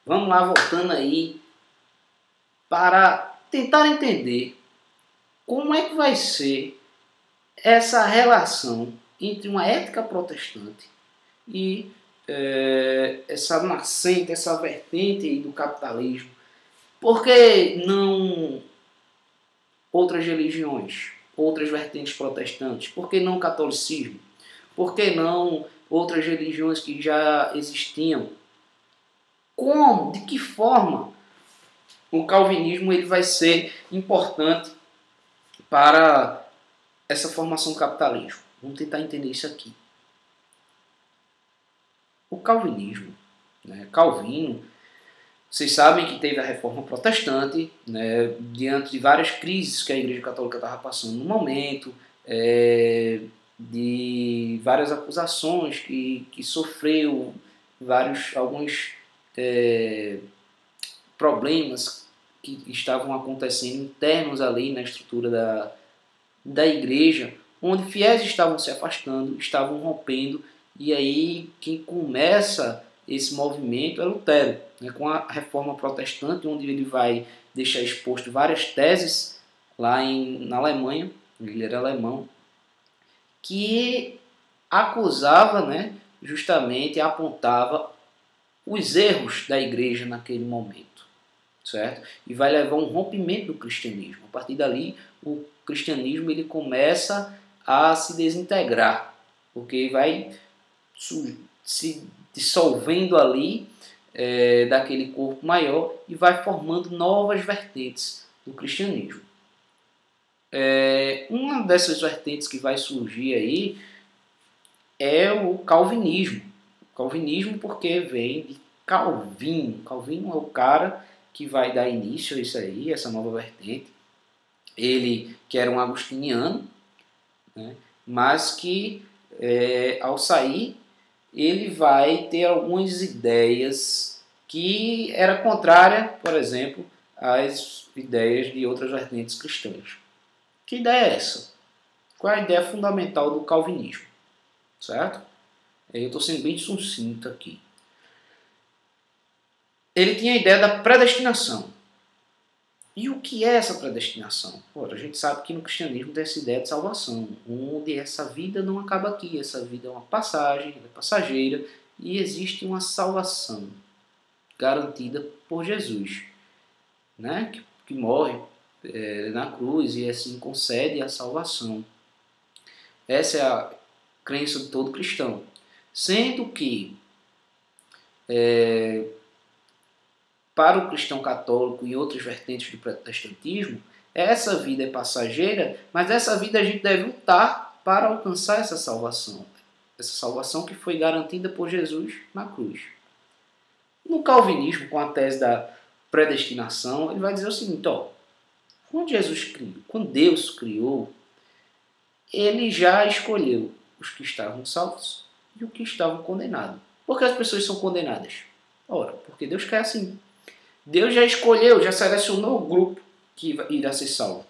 Vamos lá, voltando aí para tentar entender como é que vai ser essa relação entre uma ética protestante e essa nascente, essa vertente aí do capitalismo. Por que não outras religiões, outras vertentes protestantes? Por que não o catolicismo? Por que não outras religiões que já existiam? Como? De que forma o calvinismo ele vai ser importante para essa formação do capitalismo? Vamos tentar entender isso aqui. O calvinismo, né? Calvino, vocês sabem que teve a reforma protestante, né? Diante de várias crises que a Igreja Católica estava passando no momento, de várias acusações que sofreu, alguns problemas que estavam acontecendo internos ali na estrutura da igreja, onde fiéis estavam se afastando, estavam rompendo, e aí quem começa esse movimento é Lutero, né, com a reforma protestante, onde ele vai deixar exposto várias teses lá na Alemanha, ele era alemão, que acusava, né, justamente apontava os erros da igreja naquele momento, certo? E vai levar um rompimento do cristianismo. A partir dali, o cristianismo ele começa a se desintegrar, porque vai se dissolvendo ali daquele corpo maior e vai formando novas vertentes do cristianismo. Uma dessas vertentes que vai surgir aí é o calvinismo. O calvinismo porque vem de Calvino. Calvino é o cara que vai dar início a isso aí, essa nova vertente. Ele que era um agostiniano, né, mas que ao sair ele vai ter algumas ideias que era contrária, por exemplo, às ideias de outras vertentes cristãs. Que ideia é essa? Qual é a ideia fundamental do calvinismo? Certo? Eu estou sendo bem sucinto aqui. Ele tinha a ideia da predestinação. E o que é essa predestinação? Ora, a gente sabe que no cristianismo tem essa ideia de salvação, onde essa vida não acaba aqui, essa vida é uma passagem, é passageira, e existe uma salvação garantida por Jesus, né? que morre na cruz e assim concede a salvação. Essa é a crença de todo cristão. Sendo que para o cristão católico e outras vertentes do protestantismo, essa vida é passageira, mas essa vida a gente deve lutar para alcançar essa salvação. Essa salvação que foi garantida por Jesus na cruz. No calvinismo, com a tese da predestinação, ele vai dizer o seguinte, quando Deus criou, ele já escolheu os que estavam salvos e os que estavam condenados. Por que as pessoas são condenadas? Ora, porque Deus quer assim. Deus já escolheu, já selecionou o grupo que irá ser salvo.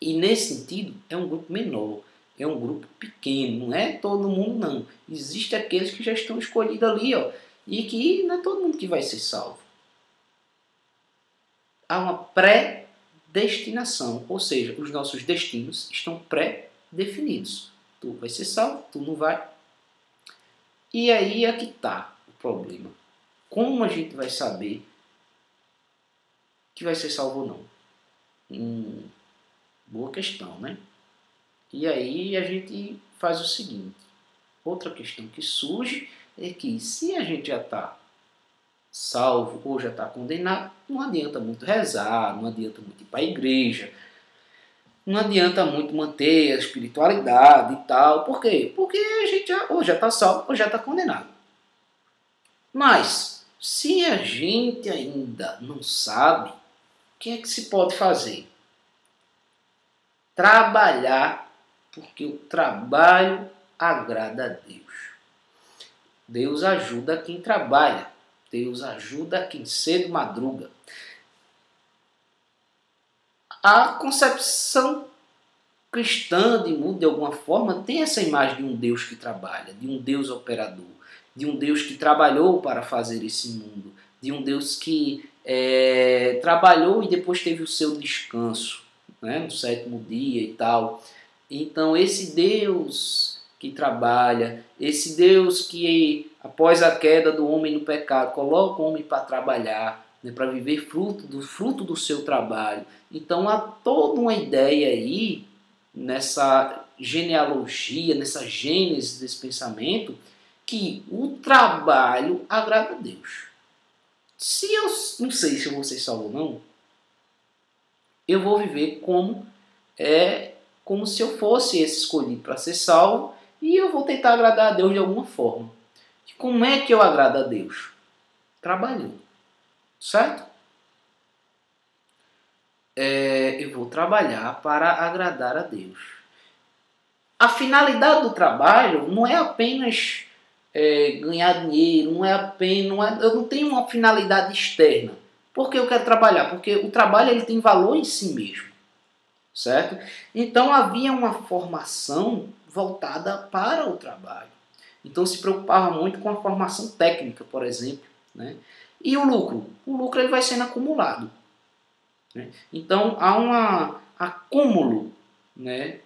E nesse sentido, é um grupo menor, é um grupo pequeno, não é todo mundo não. Existem aqueles que já estão escolhidos ali, e que não é todo mundo que vai ser salvo. Há uma predestinação, ou seja, os nossos destinos estão pré-definidos. Tu vai ser salvo, tu não vai. E aí é que está o problema. Como a gente vai saber que vai ser salvo ou não? Boa questão, né? E aí a gente faz o seguinte. Outra questão que surge é que se a gente já está salvo ou já está condenado, não adianta muito rezar, não adianta muito ir para a igreja, não adianta muito manter a espiritualidade e tal. Por quê? Porque a gente ou já está salvo ou já está condenado. Mas, se a gente ainda não sabe, o que é que se pode fazer? Trabalhar, porque o trabalho agrada a Deus. Deus ajuda quem trabalha. Deus ajuda quem cedo madruga. A concepção cristã de mundo, de alguma forma, tem essa imagem de um Deus que trabalha, de um Deus operador, de um Deus que trabalhou para fazer esse mundo, de um Deus que trabalhou e depois teve o seu descanso, né, no sétimo dia e tal. Então esse Deus que trabalha, esse Deus que após a queda do homem no pecado coloca o homem para trabalhar, né, para viver fruto do seu trabalho. Então há toda uma ideia aí nessa genealogia, nessa gênese desse pensamento, que o trabalho agrada a Deus. Se eu não sei se eu vou ser salvo ou não, eu vou viver como se eu fosse esse escolhido para ser salvo, e eu vou tentar agradar a Deus de alguma forma. E como é que eu agrado a Deus? Trabalhando. Certo? Eu vou trabalhar para agradar a Deus. A finalidade do trabalho não é apenas ganhar dinheiro, eu não tenho uma finalidade externa. Por que eu quero trabalhar? Porque o trabalho ele tem valor em si mesmo. Certo? Então havia uma formação voltada para o trabalho. Então se preocupava muito com a formação técnica, por exemplo. Né? E o lucro? O lucro ele vai sendo acumulado. Né? Então há um acúmulo, né,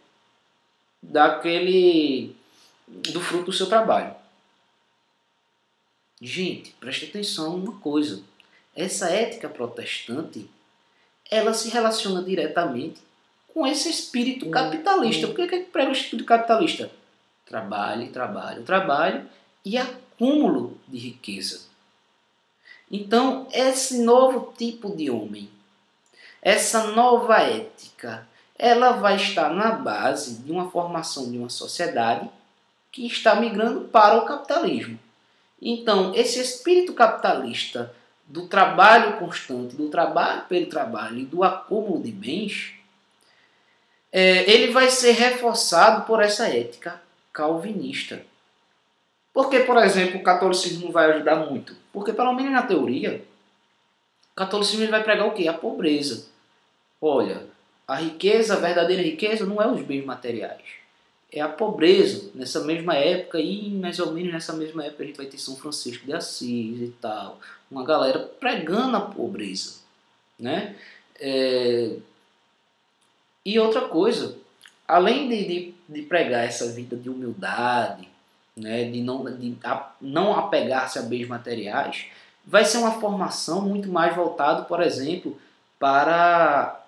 do fruto do seu trabalho. Gente, preste atenção numa coisa. Essa ética protestante, ela se relaciona diretamente com esse espírito capitalista. Por que prega o espírito capitalista? Trabalho, trabalho, trabalho e acúmulo de riqueza. Então, esse novo tipo de homem, essa nova ética, ela vai estar na base de uma formação de uma sociedade que está migrando para o capitalismo. Então, esse espírito capitalista do trabalho constante, do trabalho pelo trabalho e do acúmulo de bens, ele vai ser reforçado por essa ética calvinista. Por que, por exemplo, o catolicismo vai ajudar muito? Porque, pelo menos na teoria, o catolicismo vai pregar o quê? A pobreza. Olha, a riqueza, a verdadeira riqueza não é os bens materiais. É a pobreza. Nessa mesma época, e mais ou menos nessa mesma época, a gente vai ter São Francisco de Assis e tal. Uma galera pregando a pobreza. Né? E outra coisa, além de pregar essa vida de humildade, né, de não apegar-se a bens materiais, vai ser uma formação muito mais voltada, por exemplo, para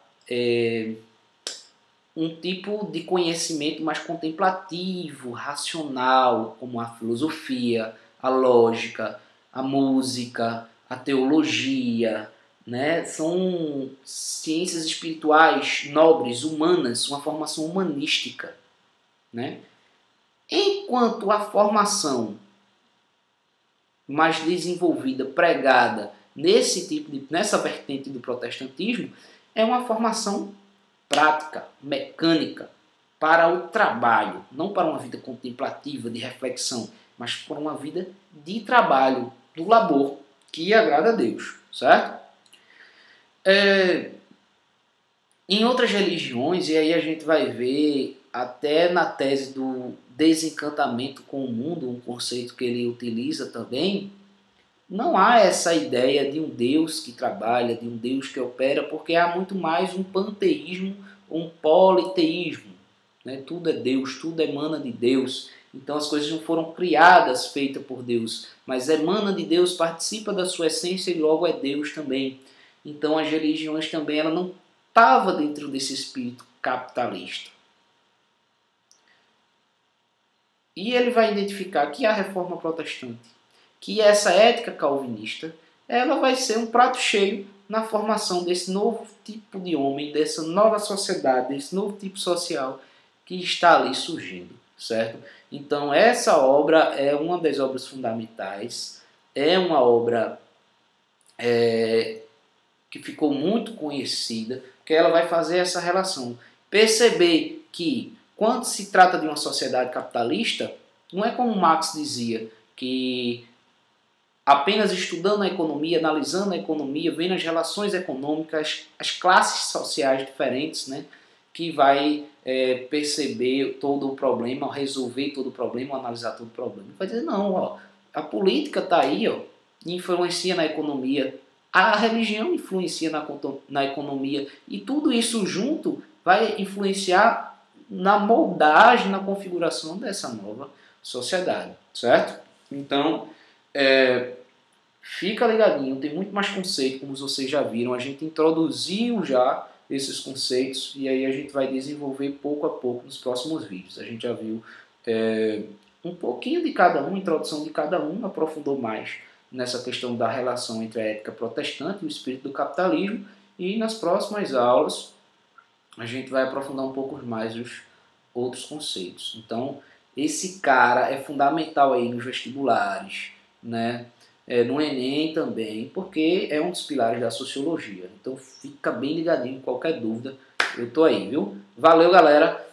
um tipo de conhecimento mais contemplativo, racional, como a filosofia, a lógica, a música, a teologia, né? São ciências espirituais nobres, humanas, uma formação humanística. Né? Enquanto a formação mais desenvolvida, pregada nessa vertente do protestantismo, é uma formação prática, mecânica, para o trabalho, não para uma vida contemplativa, de reflexão, mas para uma vida de trabalho, do labor, que agrada a Deus, certo? Em outras religiões, e aí a gente vai ver até na tese do desencantamento com o mundo, um conceito que ele utiliza também, não há essa ideia de um Deus que trabalha, de um Deus que opera, porque há muito mais um panteísmo, um politeísmo. Né? Tudo é Deus, tudo emana de Deus. Então as coisas não foram criadas, feitas por Deus, mas emana de Deus, participa da sua essência e logo é Deus também. Então as religiões também ela não estava dentro desse espírito capitalista. E ele vai identificar que a reforma protestante, que essa ética calvinista, ela vai ser um prato cheio na formação desse novo tipo de homem, dessa nova sociedade, desse novo tipo social que está ali surgindo, certo? Então essa obra é uma das obras fundamentais, é uma obra que ficou muito conhecida, que ela vai fazer essa relação. Perceber que quando se trata de uma sociedade capitalista, não é como Marx dizia, que apenas estudando a economia, analisando a economia, vendo as relações econômicas, as classes sociais diferentes, né, que vai perceber todo o problema, resolver todo o problema, analisar todo o problema. Vai dizer, não, ó, a política está aí, ó, influencia na economia, a religião influencia na economia, e tudo isso junto vai influenciar na moldagem, na configuração dessa nova sociedade, certo? Então, fica ligadinho, tem muito mais conceito, como vocês já viram, a gente introduziu já esses conceitos e aí a gente vai desenvolver pouco a pouco nos próximos vídeos. A gente já viu um pouquinho de cada um, introdução de cada um, aprofundou mais nessa questão da relação entre a ética protestante e o espírito do capitalismo, e nas próximas aulas a gente vai aprofundar um pouco mais os outros conceitos. Então, esse cara é fundamental aí nos vestibulares, né? No Enem também, porque é um dos pilares da sociologia. Então fica bem ligadinho, qualquer dúvida, eu tô aí, viu? Valeu, galera!